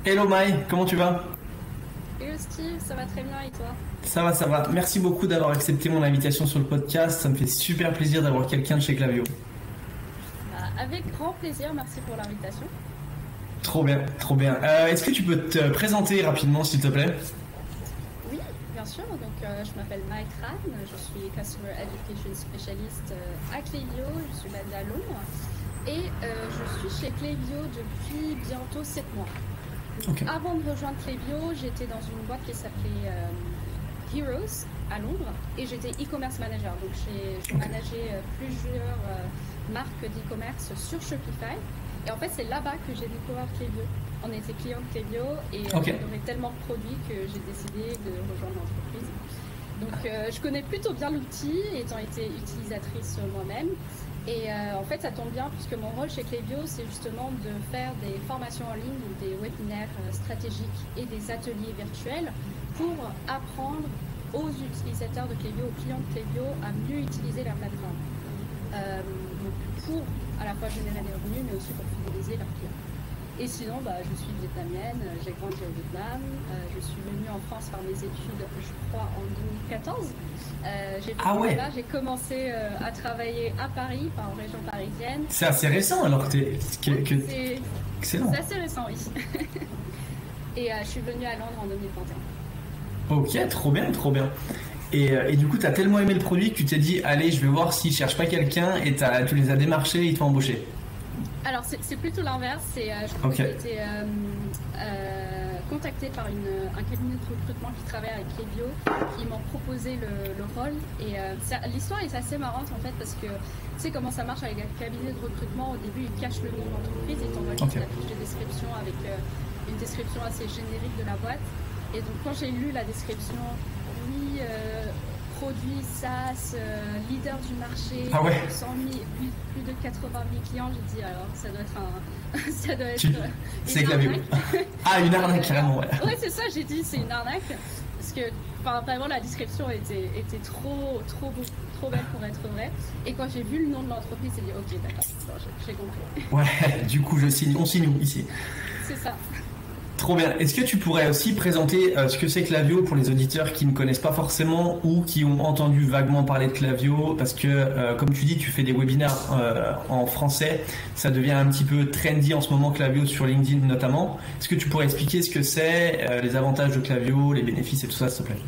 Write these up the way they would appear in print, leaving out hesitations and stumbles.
Hello Mai, comment tu vas? Hello Steve, ça va très bien et toi? Ça va, ça va. Merci beaucoup d'avoir accepté mon invitation sur le podcast. Ça me fait super plaisir d'avoir quelqu'un de chez Clavio. Bah, avec grand plaisir, merci pour l'invitation. Trop bien, trop bien. Est-ce que tu peux te présenter rapidement, s'il te plaît? Oui, bien sûr. Je m'appelle Mike Ran, je suis Customer Education Specialist à Klaviyo, je suis basée à Londres et je suis chez Klaviyo depuis bientôt 7 mois. Donc, Ok. avant de rejoindre Klaviyo, j'étais dans une boîte qui s'appelait Heroes à Londres et j'étais e-commerce manager. Donc j'ai Ok. managé plusieurs marques d'e-commerce sur Shopify. Et en fait, c'est là-bas que j'ai découvert Klaviyo. On était clients de Klaviyo et Ok. j'adorais tellement de produits que j'ai décidé de rejoindre l'entreprise. Donc je connais plutôt bien l'outil, étant été utilisatrice moi-même. Et en fait, ça tombe bien puisque mon rôle chez Klaviyo, c'est justement de faire des formations en ligne, donc des webinaires stratégiques et des ateliers virtuels pour apprendre aux utilisateurs de Klaviyo, aux clients de Klaviyo, à mieux utiliser la plateforme. Donc pour à la fois générer des revenus, mais aussi pour fidéliser leurs clients. Et sinon, je suis vietnamienne, j'ai grandi au Vietnam, je suis venue en France faire mes études, je crois, en 2014. J'ai Ah vécu ouais, là, j'ai commencé à travailler à Paris, enfin en région parisienne. c'est assez récent alors que t'es... Oui, c'est Excellent. c'est assez récent, oui. Et je suis venue à Londres en 2021. Ok, trop bien, trop bien. Et du coup, t'as tellement aimé le produit que tu t'es dit, allez, je vais voir s'ils cherchent pas quelqu'un et tu les as démarchés et ils t'ont embauché. Alors c'est plutôt l'inverse, je crois que Ok, j'ai été contactée par un cabinet de recrutement qui travaille avec Klaviyo, qui m'ont proposé le rôle. Et l'histoire est assez marrante en fait parce que tu sais comment ça marche avec un cabinet de recrutement. Au début, ils cachent le nom de l'entreprise, ils t'envoient ok. juste la fiche de description avec une description assez générique de la boîte. Et donc quand j'ai lu la description, oui, produit SaaS, leader du marché, Ah ouais, 100 000, plus de 80 000 clients, j'ai dit alors ça doit être ça doit être tu... c'est une Clavio. arnaque. Ah, une arnaque carrément, ouais. Ouais, c'est ça, j'ai dit c'est une arnaque parce que enfin, vraiment la description était trop belle pour être vraie. Et quand j'ai vu le nom de l'entreprise, j'ai dit ok d'accord, bon, j'ai compris. Ouais, du coup, on signe où, ici? C'est ça. Trop bien. Est-ce que tu pourrais aussi présenter ce que c'est Klaviyo pour les auditeurs qui ne connaissent pas forcément ou qui ont entendu vaguement parler de Klaviyo? Parce que, comme tu dis, tu fais des webinaires en français. Ça devient un petit peu trendy en ce moment, Klaviyo, sur LinkedIn notamment. Est-ce que tu pourrais expliquer ce que c'est, les avantages de Klaviyo, les bénéfices et tout ça, s'il te plaît?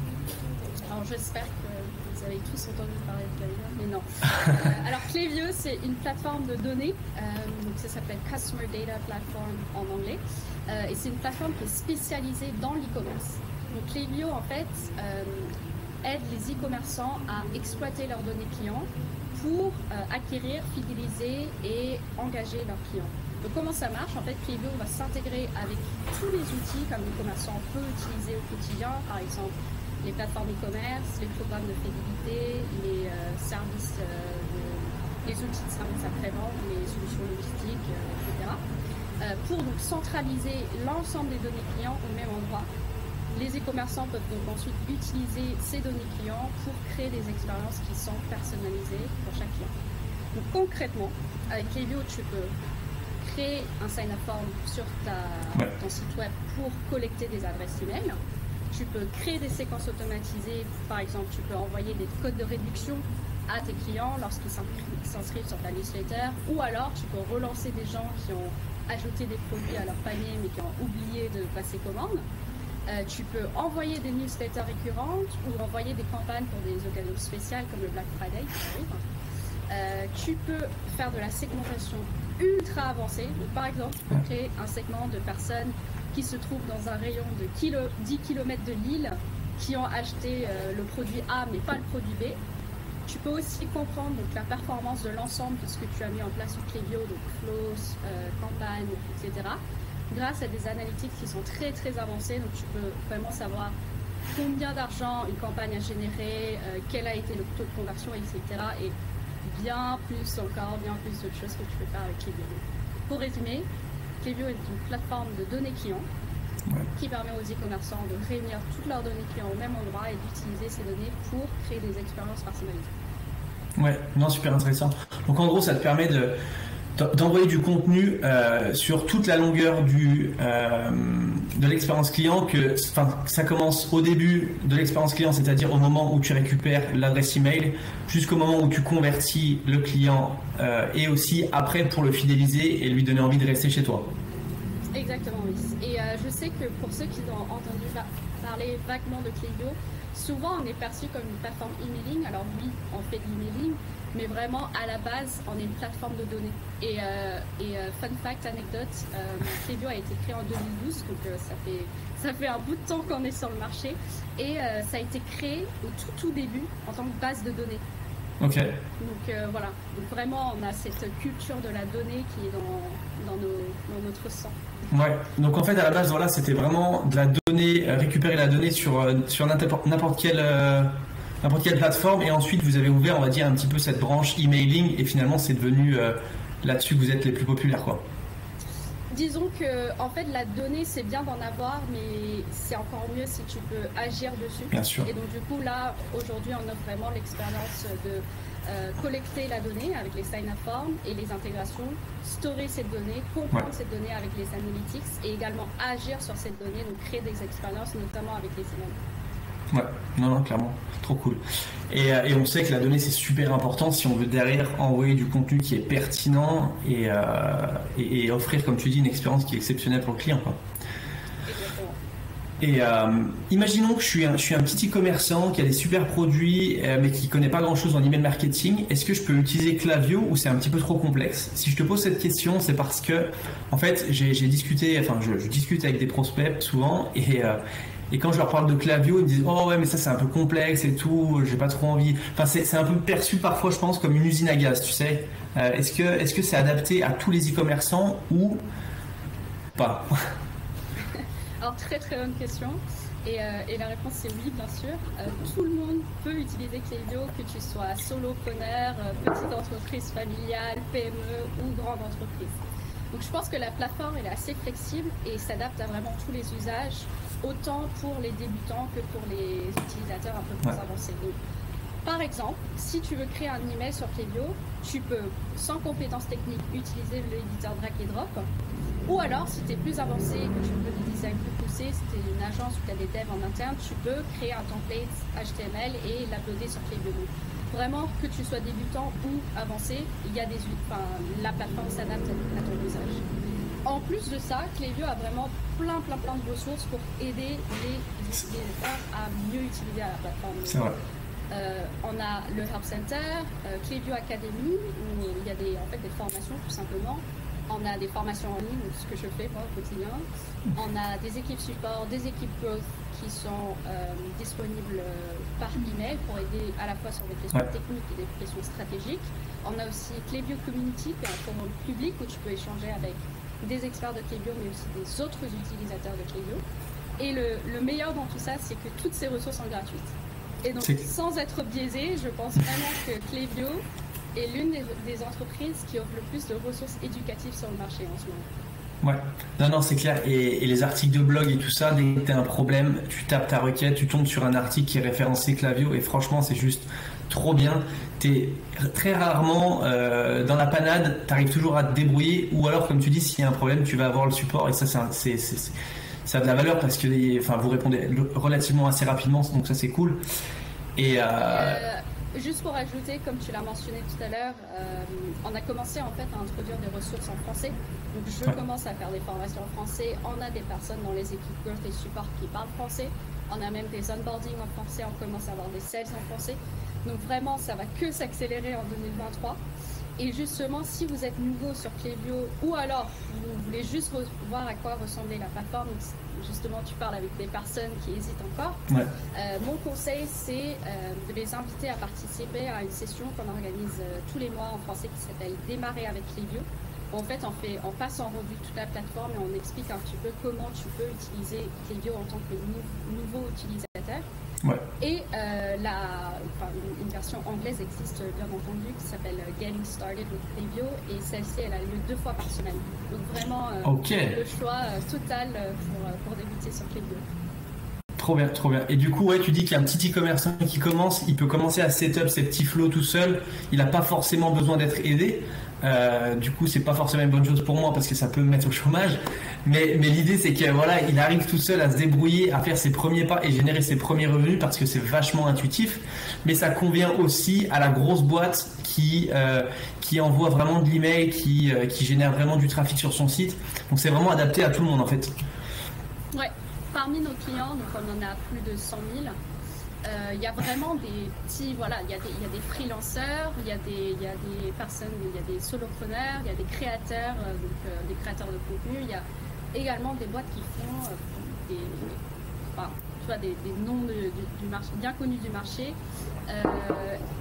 Alors j'espère que vous avez tous entendu parler de Klaviyo, mais non. Alors Klaviyo, c'est une plateforme de données, donc ça s'appelle Customer Data Platform en anglais, et c'est une plateforme qui est spécialisée dans l'e-commerce. Donc Klaviyo, en fait, aide les e-commerçants à exploiter leurs données clients pour acquérir, fidéliser et engager leurs clients. Donc comment ça marche? En fait, Klaviyo va s'intégrer avec tous les outils qu'un e-commerçant peut utiliser au quotidien, par exemple les plateformes e-commerce, les programmes de fidélité, les services, les outils de service après-vente, les solutions logistiques, etc. Pour donc centraliser l'ensemble des données clients au même endroit. Les e-commerçants peuvent donc ensuite utiliser ces données clients pour créer des expériences qui sont personnalisées pour chaque client. Donc concrètement, avec Klaviyo, tu peux créer un sign-up form sur Ouais. ton site web pour collecter des adresses email. Tu peux créer des séquences automatisées. Par exemple, tu peux envoyer des codes de réduction à tes clients lorsqu'ils s'inscrivent sur ta newsletter. Ou alors, tu peux relancer des gens qui ont ajouté des produits à leur panier mais qui ont oublié de passer commande. Tu peux envoyer des newsletters récurrentes ou envoyer des campagnes pour des occasions spéciales comme le Black Friday qui arrive. Tu peux faire de la segmentation ultra avancée. Donc, par exemple, tu peux créer un segment de personnes qui se trouvent dans un rayon de 10 km de Lille qui ont acheté le produit A mais pas le produit B. Tu peux aussi comprendre donc, la performance de l'ensemble de ce que tu as mis en place sur Klaviyo, donc flows, campagnes, etc. Grâce à des analytics qui sont très très avancées, donc tu peux vraiment savoir combien d'argent une campagne a généré, quel a été le taux de conversion, etc. Et bien plus d'autres choses que tu peux faire avec Klaviyo. Pour résumer, Klaviyo est une plateforme de données clients qui permet aux e-commerçants de réunir toutes leurs données clients au même endroit et d'utiliser ces données pour créer des expériences personnalisées. Ouais, non, super intéressant. Donc en gros, ça te permet d'envoyer du contenu sur toute la longueur de l'expérience client, que ça commence au début de l'expérience client, c'est-à-dire au moment où tu récupères l'adresse email, jusqu'au moment où tu convertis le client et aussi après pour le fidéliser et lui donner envie de rester chez toi. Exactement, oui. Et je sais que pour ceux qui ont entendu parler vaguement de Klaviyo, souvent on est perçu comme une plateforme emailing. Alors oui, on fait de l'emailing, mais vraiment à la base, on est une plateforme de données. Et fun fact, anecdote, Klaviyo a été créé en 2012, donc ça fait un bout de temps qu'on est sur le marché. Et ça a été créé au tout début en tant que base de données. Ok. Donc voilà, donc vraiment on a cette culture de la donnée qui est dans notre sang. Ouais, donc en fait à la base voilà, c'était vraiment de la donnée, récupérer la donnée sur n'importe quelle plateforme, et ensuite vous avez ouvert, on va dire, un petit peu cette branche emailing, et finalement c'est devenu là-dessus que vous êtes les plus populaires, quoi. Disons que en fait la donnée c'est bien d'en avoir, mais c'est encore mieux si tu peux agir dessus. Bien sûr. Et donc du coup là aujourd'hui on offre vraiment l'expérience de collecter la donnée avec les sign-up forms et les intégrations, storer cette donnée, comprendre cette donnée avec les analytics et également agir sur cette donnée, donc créer des expériences notamment avec les emails. Ouais, non, clairement, trop cool. Et on sait que la donnée c'est super important si on veut derrière envoyer du contenu qui est pertinent et offrir, comme tu dis, une expérience qui est exceptionnelle pour le client, quoi. Et imaginons que je suis un petit e-commerçant qui a des super produits mais qui connaît pas grand chose en email marketing. Est-ce que je peux utiliser Klaviyo ou c'est un petit peu trop complexe? Si je te pose cette question, c'est parce que en fait je discute avec des prospects souvent, et quand je leur parle de Klaviyo, ils me disent oh ouais mais ça c'est un peu complexe et tout, j'ai pas trop envie. Enfin c'est un peu perçu parfois, je pense, comme une usine à gaz, tu sais. Est-ce que c'est adapté à tous les e-commerçants ou pas? Alors très bonne question, et la réponse c'est oui, bien sûr. Tout le monde peut utiliser Klaviyo, que tu sois solopreneur, petite entreprise familiale, PME ou grande entreprise. Donc je pense que la plateforme elle est assez flexible et s'adapte à vraiment tous les usages, autant pour les débutants que pour les utilisateurs un peu plus avancés. Donc, par exemple, si tu veux créer un email sur Klaviyo, tu peux, sans compétences techniques, utiliser l'éditeur drag et drop. Ou alors, si tu es plus avancé et que tu veux des designs plus poussés, si tu es une agence ou tu as des devs en interne, tu peux créer un template HTML et l'uploader sur Klaviyo. Vraiment, que tu sois débutant ou avancé, la plateforme s'adapte à ton usage. En plus de ça, Klaviyo a vraiment plein de ressources pour aider les utilisateurs à mieux utiliser la plateforme. C'est vrai. On a le Help Center, Klaviyo Academy, où il y a des formations tout simplement. On a des formations en ligne, ce que je fais moi au quotidien. On a des équipes support, des équipes growth qui sont disponibles par email pour aider à la fois sur des questions techniques et des questions stratégiques. On a aussi Klaviyo Community, qui est un forum public où tu peux échanger avec des experts de Klaviyo, mais aussi des autres utilisateurs de Klaviyo. Et le meilleur dans tout ça, c'est que toutes ces ressources sont gratuites. Et donc, sans être biaisé, je pense vraiment que Klaviyo est l'une des entreprises qui offre le plus de ressources éducatives sur le marché en ce moment. Ouais, non, c'est clair. Et les articles de blog et tout ça, dès que tu as un problème, tu tapes ta requête, tu tombes sur un article qui est référencé Klaviyo, et franchement, c'est juste trop bien. T'es très rarement dans la panade, tu arrives toujours à te débrouiller, ou alors, comme tu dis, s'il y a un problème, tu vas avoir le support, et ça, ça a de la valeur parce que vous répondez relativement assez rapidement, donc ça, c'est cool. Juste pour ajouter, comme tu l'as mentionné tout à l'heure, on a commencé en fait à introduire des ressources en français. Donc je commence à faire des formations en français. On a des personnes dans les équipes growth et support qui parlent français. On a même des onboarding en français. On commence à avoir des sales en français. Donc vraiment, ça va que s'accélérer en 2023. Et justement, si vous êtes nouveau sur Klaviyo ou alors vous voulez juste voir à quoi ressemblait la plateforme, justement tu parles avec des personnes qui hésitent encore, mon conseil c'est de les inviter à participer à une session qu'on organise tous les mois en français qui s'appelle Démarrer avec Klaviyo. En fait, on passe en revue toute la plateforme et on explique un petit peu comment tu peux utiliser Klaviyo en tant que nouveau utilisateur. Et une version anglaise existe bien entendu qui s'appelle Getting Started with Klaviyo, et celle-ci elle a lieu 2 fois par semaine. Donc vraiment le choix total pour débuter sur Klaviyo. Trop bien, trop bien. Et du coup, tu dis qu'il y a un petit e-commerçant qui commence, il peut commencer à setup ses petits flows tout seul, il n'a pas forcément besoin d'être aidé. Du coup, c'est pas forcément une bonne chose pour moi parce que ça peut me mettre au chômage. Mais l'idée, c'est que voilà, il arrive tout seul à se débrouiller, à faire ses premiers pas et générer ses premiers revenus parce que c'est vachement intuitif. Mais ça convient aussi à la grosse boîte qui envoie vraiment de l'email, qui génère vraiment du trafic sur son site. Donc c'est vraiment adapté à tout le monde en fait. Ouais. Parmi nos clients, donc on en a plus de 100 000. Il y a vraiment des petits, voilà, il y a des freelanceurs, il y a des personnes, il y a des solopreneurs, il y a des créateurs, des créateurs de contenu. Il y a également des boîtes qui font des noms du marché, bien connus du marché.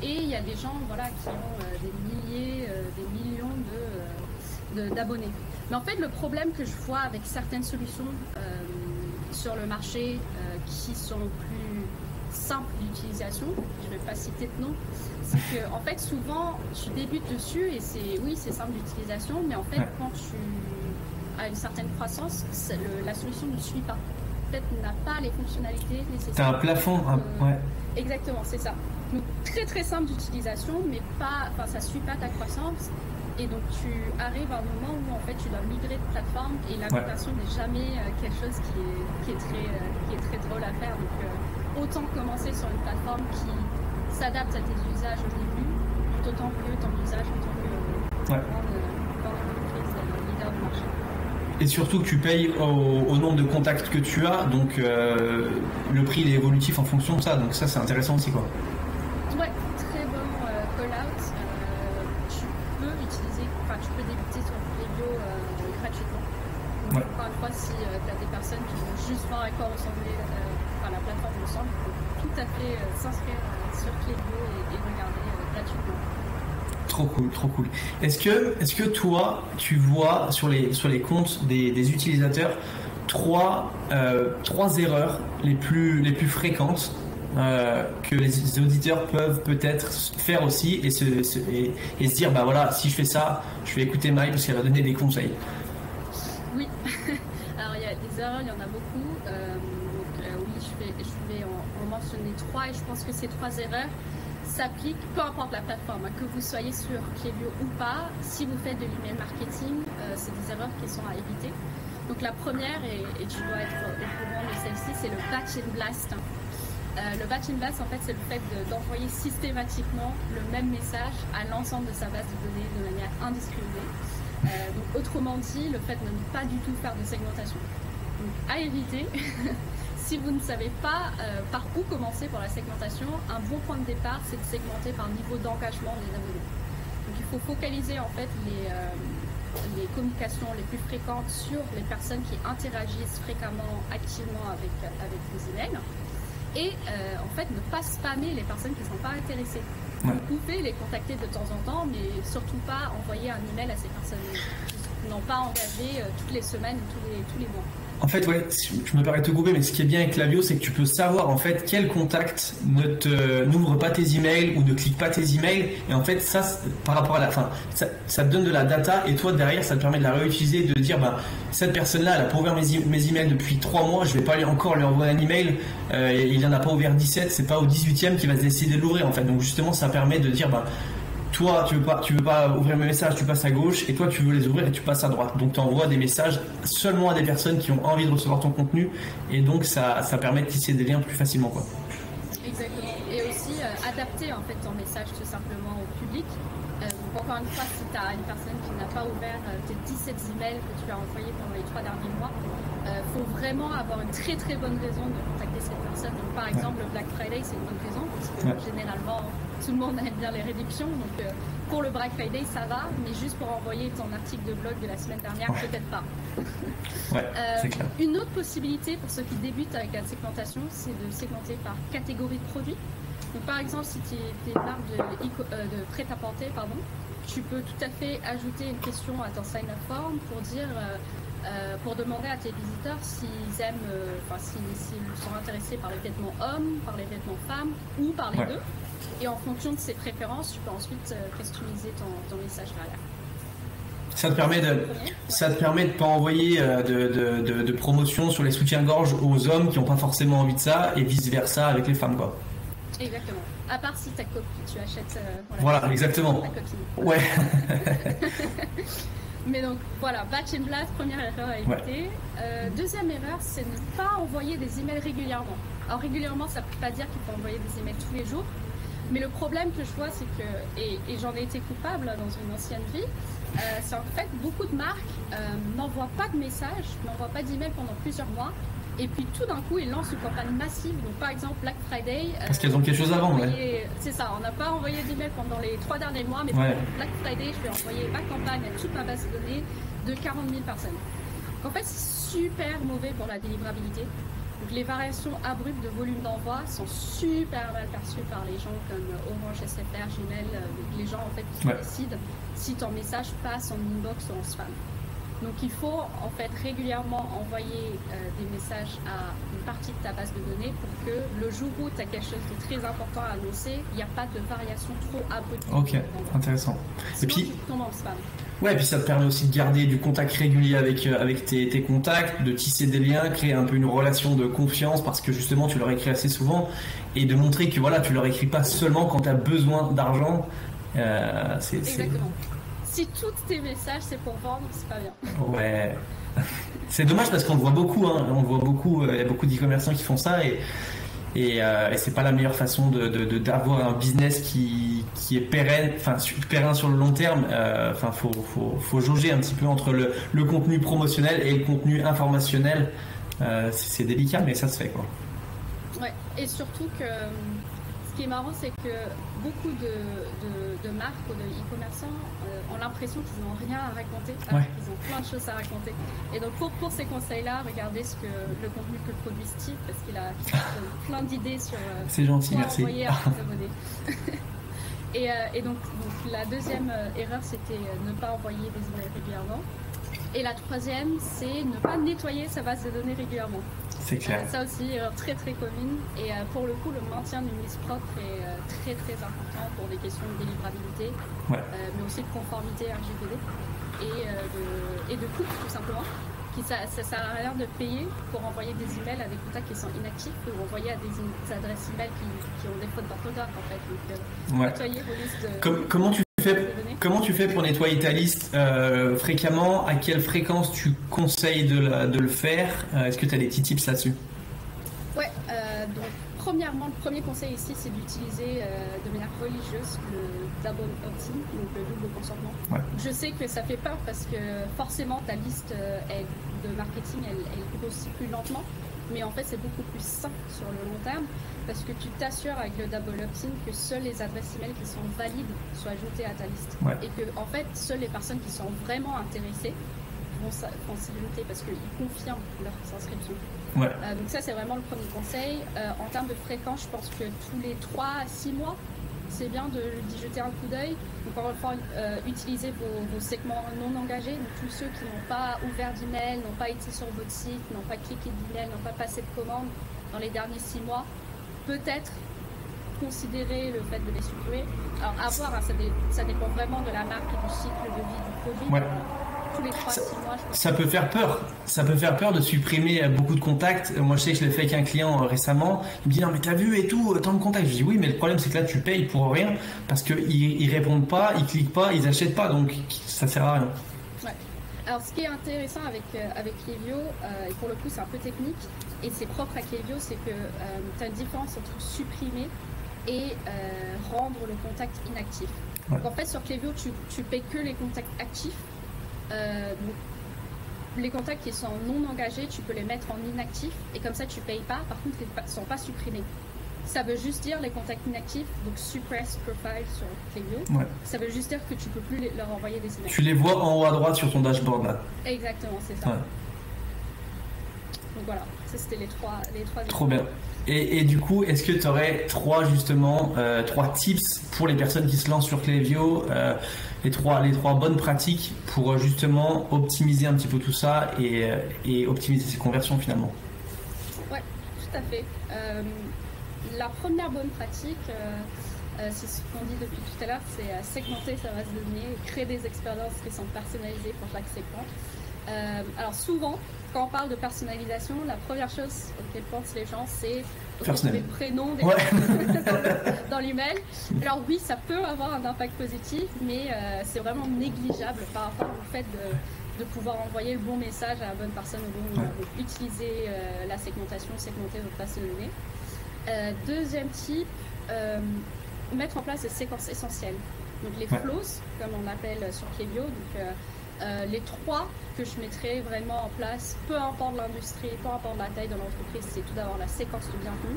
Et il y a des gens, voilà, qui ont des milliers, des millions d'abonnés. Mais en fait, le problème que je vois avec certaines solutions sur le marché qui sont plus simples d'utilisation, je ne vais pas citer de nom, c'est que en fait souvent tu débutes dessus et c'est simple d'utilisation, mais en fait quand tu as une certaine croissance, la solution ne suit pas. Peut-être n'a pas les fonctionnalités nécessaires. T'as un plafond, ouais. Exactement, c'est ça. Donc très très simple d'utilisation, mais ça suit pas ta croissance. Et donc tu arrives à un moment où en fait tu dois migrer de plateforme et la migration n'est jamais quelque chose qui est très drôle à faire. Donc autant commencer sur une plateforme qui s'adapte à tes usages au début, d'autant que ton usage en tant que grande entreprise leader du marché. Et surtout que tu payes au nombre de contacts que tu as, donc le prix il est évolutif en fonction de ça, donc ça c'est intéressant aussi quoi. Ouais, très bon call-out. Tu peux débuter sur Klaviyo gratuitement. Donc, encore une fois, si tu as des personnes qui vont juste voir à quoi ressembler la plateforme ressemble, tu peux tout à fait s'inscrire sur Klaviyo et regarder gratuitement. Trop cool. Est-ce que toi, tu vois sur les comptes des utilisateurs trois erreurs les plus fréquentes que les auditeurs peuvent peut-être faire aussi et se dire bah voilà, si je fais ça, je vais écouter Maï parce qu'elle va donner des conseils. Oui, alors il y a des erreurs, il y en a beaucoup. Oui, je vais en mentionner 3 et je pense que ces 3 erreurs s'appliquent peu importe la plateforme, que vous soyez sur Klaviyo ou pas. Si vous faites de l'email marketing, c'est des erreurs qui sont à éviter. Donc la première, et tu dois être au courant de celle-ci, c'est le batch and blast. Le batch and blast, en fait, c'est le fait d'envoyer systématiquement le même message à l'ensemble de sa base de données de manière indiscriminée. Donc autrement dit, le fait de ne pas du tout faire de segmentation. Donc à éviter. Si vous ne savez pas par où commencer pour la segmentation, un bon point de départ, c'est de segmenter par niveau d'engagement des abonnés. Donc il faut focaliser en fait les communications les plus fréquentes sur les personnes qui interagissent fréquemment, activement avec vos emails. Et en fait, ne pas spammer les personnes qui ne sont pas intéressées. Vous pouvez les contacter de temps en temps, mais surtout pas envoyer un email à ces personnes qui n'ont pas engagé toutes les semaines ou tous les mois. En fait, je me permets de te couper, mais ce qui est bien avec Klaviyo, c'est que tu peux savoir en fait quel contact n'ouvre pas tes emails ou ne clique pas tes emails. Et en fait, ça, par rapport à la fin, ça te donne de la data et toi derrière, ça te permet de la réutiliser, de dire bah cette personne-là, elle a pas ouvert mes emails depuis 3 mois, je vais pas encore lui envoyer un email. Il en a pas ouvert 17, c'est pas au 18e qu'il va décider de l'ouvrir en fait. Donc justement, ça permet de dire bah toi, tu veux pas ouvrir mes messages, tu passes à gauche, et toi, tu veux les ouvrir et tu passes à droite. Donc, tu envoies des messages seulement à des personnes qui ont envie de recevoir ton contenu, et donc ça permet de tisser des liens plus facilement, quoi. Exactement. Et aussi adapter en fait ton message tout simplement au public. Donc encore une fois, si tu as une personne qui n'a pas ouvert tes 17 emails que tu as envoyés pendant les 3 derniers mois, faut vraiment avoir une très très bonne raison de contacter cette personne. Donc par exemple, le Black Friday, c'est une bonne raison parce que généralement tout le monde aime bien les réductions. Donc pour le Black Friday, ça va, mais juste pour envoyer ton article de blog de la semaine dernière, peut-être pas. C'est clair. Une autre possibilité pour ceux qui débutent avec la segmentation, c'est de segmenter par catégorie de produits. Donc par exemple, si tu es une marque de prêt-à-porter, tu peux tout à fait ajouter une question à ton sign-up form pour dire, pour demander à tes visiteurs s'ils aiment, s'ils sont intéressés par les vêtements hommes, par les vêtements femmes ou par les deux. Et en fonction de ces préférences, tu peux ensuite customiser ton message derrière. Ça te permet de pas envoyer de promotion sur les soutiens-gorge aux hommes qui n'ont pas forcément envie de ça et vice-versa avec les femmes, quoi. Exactement. À part si tu achètes voilà, exactement. Ta copine. Ouais. Mais donc voilà, batch and blast, première erreur à éviter. Deuxième erreur, c'est ne pas envoyer des emails régulièrement. Alors régulièrement, ça ne veut pas dire qu'il faut envoyer des emails tous les jours. Mais le problème que je vois, c'est que, et j'en ai été coupable dans une ancienne vie, c'est en fait beaucoup de marques n'envoient pas de messages, n'envoient pas d'emails pendant plusieurs mois. Et puis tout d'un coup, ils lancent une campagne massive. Donc par exemple, Black Friday. Parce qu'elles ont quelque chose avant, ouais. C'est ça, on n'a pas envoyé d'email pendant les 3 derniers mois, mais ouais. Black Friday, je vais envoyer ma campagne à toute ma base de données de 40 000 personnes. Donc en fait, c'est super mauvais pour la délivrabilité. Donc les variations abruptes de volume d'envoi sont super mal perçues par les gens comme Orange, SFR, Gmail, les gens en fait qui décident si ton message passe en inbox ou en spam. Donc il faut en fait régulièrement envoyer des messages à une partie de ta base de données pour que le jour où tu as quelque chose de très important à annoncer, il n'y a pas de variation trop abrupte. Ok, intéressant. Sinon, et puis, tu tombes en spam. Ouais, et puis ça te permet aussi de garder du contact régulier avec tes contacts, de tisser des liens, créer un peu une relation de confiance parce que justement tu leur écris assez souvent et de montrer que voilà, tu leur écris pas seulement quand tu as besoin d'argent. Exactement. Si tous tes messages c'est pour vendre, c'est pas bien. Ouais. C'est dommage parce qu'on le voit beaucoup, hein. On le voit beaucoup, il y a beaucoup d'e-commerçants qui font ça et c'est pas la meilleure façon d'avoir un business qui est pérenne, enfin pérenne sur le long terme. Enfin, faut jauger un petit peu entre le contenu promotionnel et le contenu informationnel. C'est délicat, mais ça se fait quoi. Ouais, et surtout que ce qui est marrant, c'est que beaucoup de marques ou de e-commerçants ont l'impression qu'ils n'ont rien à raconter, alors qu'ils ont plein de choses à raconter. Et donc pour ces conseils-là, regardez le contenu que produit Steve, parce qu'il a plein d'idées sur c'est gentil, quoi merci. envoyer à ses abonnés. et donc la deuxième erreur, c'était ne pas envoyer des emails régulièrement. Et la troisième, c'est ne pas nettoyer sa base de données régulièrement. C'est clair. Ça aussi, très très commune. Et pour le coup, le maintien d'une liste propre est très très important pour des questions de délivrabilité, mais aussi de conformité RGPD et de coût, tout simplement. Ça sert à rien de payer pour envoyer des emails à des contacts qui sont inactifs ou envoyer à des adresses emails qui ont des fautes d'orthographe en fait. Donc, nettoyer vos listes de... Comment tu fais pour nettoyer ta liste fréquemment? À quelle fréquence tu conseilles de le faire? Est-ce que tu as des petits tips là-dessus? Ouais, donc premièrement, le premier conseil ici, c'est d'utiliser de manière religieuse le double opt-in, donc le double consentement. Ouais. Je sais que ça fait peur parce que forcément ta liste de marketing, elle grossit plus lentement, mais en fait c'est beaucoup plus sain sur le long terme parce que tu t'assures avec le double opt-in que seules les adresses email qui sont valides soient ajoutées à ta liste et que en fait seules les personnes qui sont vraiment intéressées vont s'y ajouter parce qu'ils confirment leur inscription. Ouais. Donc ça c'est vraiment le premier conseil. En termes de fréquence, je pense que tous les 3 à 6 mois, c'est bien d'y jeter un coup d'œil. Donc encore une fois, utilisez vos segments non engagés, donc tous ceux qui n'ont pas ouvert d'email, n'ont pas été sur votre site, n'ont pas cliqué d'email, n'ont pas passé de commande dans les derniers 6 mois. Peut-être considérer le fait de les supprimer. Alors à voir, hein, ça dépend vraiment de la marque et du cycle de vie du produit. Ouais. Tous les 3 à 6 mois, ça peut faire peur. Ça peut faire peur de supprimer beaucoup de contacts. Moi, je sais que je l'ai fait avec un client récemment. Il me dit non, mais t'as vu et tout, tant de contacts. Je dis oui, mais le problème, c'est que là, tu payes pour rien parce qu'ils répondent pas, ils cliquent pas, ils achètent pas. Donc, ça sert à rien. Ouais. Alors, ce qui est intéressant avec Klaviyo, et pour le coup, c'est un peu technique et c'est propre à Klaviyo, c'est que tu as une différence entre supprimer et rendre le contact inactif. Ouais. Donc, en fait, sur Klaviyo, tu payes que les contacts actifs. Donc, les contacts qui sont non engagés, tu peux les mettre en inactif et comme ça tu payes pas. Par contre, ils ne sont pas supprimés. Ça veut juste dire les contacts inactifs, donc suppress profile sur Klaviyo. Ouais. Ça veut juste dire que tu peux plus leur envoyer des emails. Tu les vois en haut à droite sur ton dashboard là. Exactement, c'est ça. Ouais. Donc voilà, ça c'était les trois. Trop bien. Et du coup, est-ce que tu aurais trois tips pour les personnes qui se lancent sur Klaviyo, les trois bonnes pratiques pour justement optimiser un petit peu tout ça et optimiser ses conversions finalement? Ouais, tout à fait. La première bonne pratique, c'est ce qu'on dit depuis tout à l'heure, c'est segmenter sa base de données, créer des expériences qui sont personnalisées pour chaque segment. Alors souvent, quand on parle de personnalisation, la première chose auquel pensent les gens, c'est personnel. les prénoms des dans l'email. Alors oui, ça peut avoir un impact positif, mais c'est vraiment négligeable par rapport au fait de pouvoir envoyer le bon message à la bonne personne au bon moment. Donc, utiliser la segmentation, segmenter votre base de données. Deuxième type, mettre en place des séquences essentielles. Donc les flows, comme on appelle sur Klaviyo. Donc les 3 que je mettrais vraiment en place, peu importe l'industrie, peu importe la taille de l'entreprise, c'est tout d'abord la séquence de bienvenue.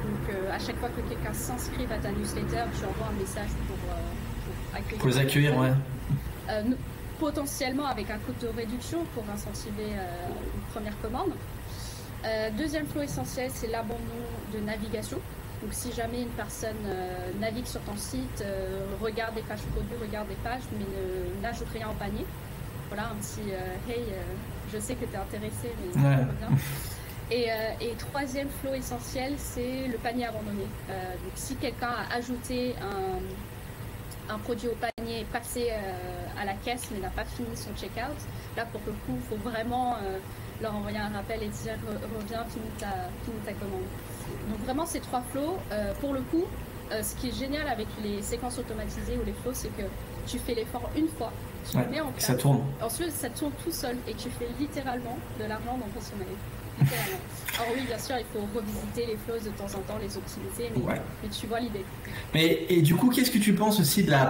Donc à chaque fois que quelqu'un s'inscrive à ta newsletter, tu envoies un message pour accueillir. Pour les accueillir, potentiellement avec un coût de réduction pour incentiver une première commande. Deuxième flow essentiel, c'est l'abandon de navigation. Donc si jamais une personne navigue sur ton site, regarde des pages produits, regarde des pages, mais n'ajoute rien au panier. Voilà, un petit hey, je sais que tu es intéressé, mais ça va bien. Et troisième flow essentiel, c'est le panier abandonné. Donc si quelqu'un a ajouté un produit au panier, passé à la caisse, mais n'a pas fini son checkout, là pour le coup, il faut vraiment leur envoyer un rappel et dire reviens, finis ta commande. Donc vraiment ces 3 flows, pour le coup, ce qui est génial avec les séquences automatisées ou les flows, c'est que tu fais l'effort une fois, tu le mets en place, ça tourne. Ensuite ça tourne tout seul et tu fais littéralement de l'argent dans ton sommeil. Littéralement. Alors oui, bien sûr, il faut revisiter les flows de temps en temps, les optimiser, mais tu vois l'idée. Et du coup, qu'est-ce que tu penses aussi de la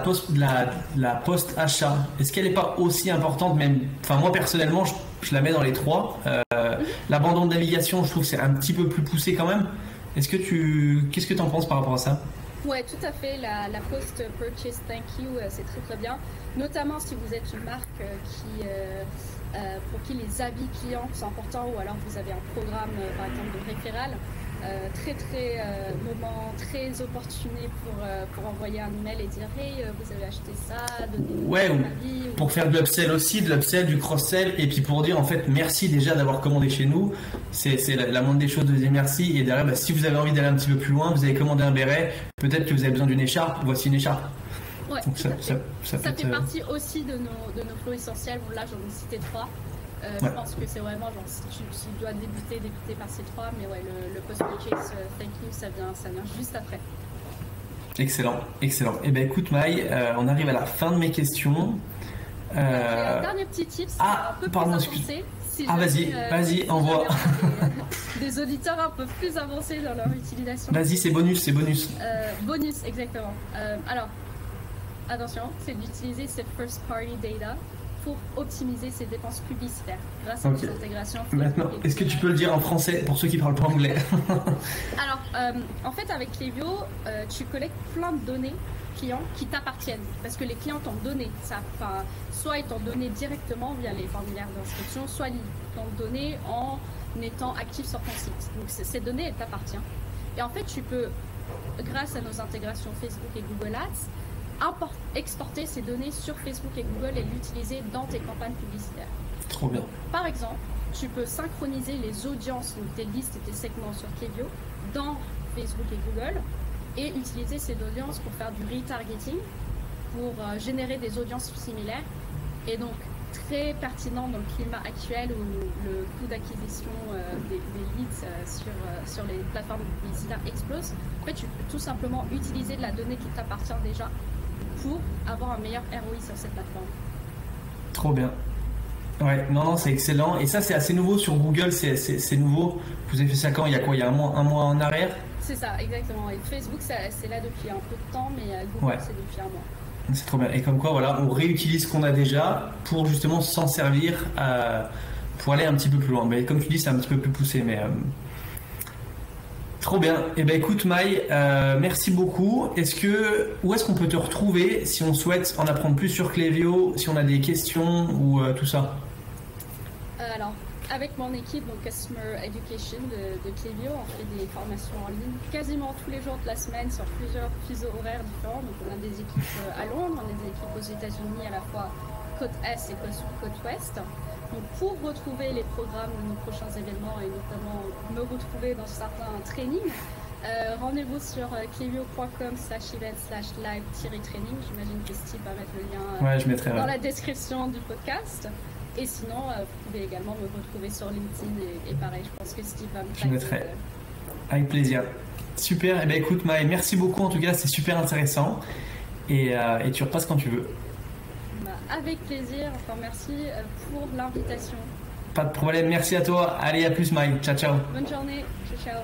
post-achat? Est-ce qu'elle n'est pas aussi importante même? Enfin, moi personnellement, je la mets dans les 3. L'abandon de navigation, je trouve que c'est un petit peu plus poussé quand même. Qu'est-ce que tu en penses par rapport à ça? Ouais, tout à fait. La post-purchase thank you, c'est très très bien. Notamment si vous êtes une marque pour qui les avis clients sont importants, ou alors vous avez un programme par exemple de référal, moment très opportuné pour envoyer un email et dire hey, vous avez acheté ça, donnez-nous un avis. Pour faire de l'upsell aussi, du cross-sell, et puis pour dire en fait merci déjà d'avoir commandé chez nous, c'est la moindre des choses de dire merci, et derrière si vous avez envie d'aller un petit peu plus loin, vous avez commandé un béret, peut-être que vous avez besoin d'une écharpe, voici une écharpe. Ouais, donc ça fait partie aussi de nos flows essentiels. Bon, là j'en ai cité 3. Je pense que c'est vraiment genre si tu dois débuter par ces 3, mais ouais, le post-purchase thank you, ça vient juste après. Excellent. Et ben écoute Maï, on arrive à la fin de mes questions. Un dernier petit tip, c'est un peu plus avancé. Vas-y, envoie. Des auditeurs un peu plus avancés dans leur utilisation. Vas-y, c'est bonus. Bonus, exactement. Alors, attention, c'est d'utiliser ces first party data pour optimiser ses dépenses publicitaires grâce à notre intégration. Maintenant, est-ce que tu peux le dire en français pour ceux qui parlent pas anglais? Alors, en fait, avec Klaviyo, tu collectes plein de données clients qui t'appartiennent parce que les clients t'ont donné ça. Enfin, soit ils t'ont donné directement via les formulaires d'inscription, soit ils t'ont donné en étant actif sur ton site. Donc, ces données, elles t'appartiennent. Et en fait, tu peux, grâce à nos intégrations Facebook et Google Ads, exporter ces données sur Facebook et Google et l'utiliser dans tes campagnes publicitaires. Trop bien. Par exemple, tu peux synchroniser les audiences, donc tes listes et tes segments sur Klaviyo dans Facebook et Google et utiliser ces audiences pour faire du retargeting, pour générer des audiences similaires et donc très pertinent dans le climat actuel où le coût d'acquisition des leads sur les plateformes publicitaires explose. En fait, tu peux tout simplement utiliser de la donnée qui t'appartient déjà pour avoir un meilleur ROI sur cette plateforme. Trop bien. Ouais, non, c'est excellent. Et ça, c'est assez nouveau sur Google, c'est nouveau. Vous avez fait ça quand? Il y a quoi? Il y a un mois en arrière? C'est ça, exactement. Et Facebook, c'est là depuis un peu de temps, mais Google, c'est depuis un mois. C'est trop bien. Et comme quoi, voilà, on réutilise ce qu'on a déjà pour justement s'en servir pour aller un petit peu plus loin. Mais comme tu dis, c'est un petit peu plus poussé, mais... Trop bien. Eh ben écoute Maï, merci beaucoup. Où est-ce qu'on peut te retrouver si on souhaite en apprendre plus sur Klaviyo, si on a des questions ou tout ça? Alors, avec mon équipe, donc Customer Education de Klaviyo, on fait des formations en ligne quasiment tous les jours de la semaine sur plusieurs fuseaux horaires différents. Donc on a des équipes à Londres, on a des équipes aux États-Unis, à la fois côte Est et côte Ouest. Donc pour retrouver les programmes de nos prochains événements et notamment me retrouver dans certains trainings, rendez-vous sur klaviyo.com/event/live-training. J'imagine que Steve va mettre le lien dans la description du podcast. Et sinon, vous pouvez également me retrouver sur LinkedIn et pareil, je pense que Steve va me Je taguer. mettrai. Avec plaisir. Super. Eh ben, écoute, Maë, merci beaucoup. En tout cas, c'est super intéressant. Et tu repasses quand tu veux. Bah, avec plaisir. Encore merci pour l'invitation. Pas de problème. Merci à toi. Allez, à plus, Maë. Ciao, ciao. Bonne journée. Ciao, ciao.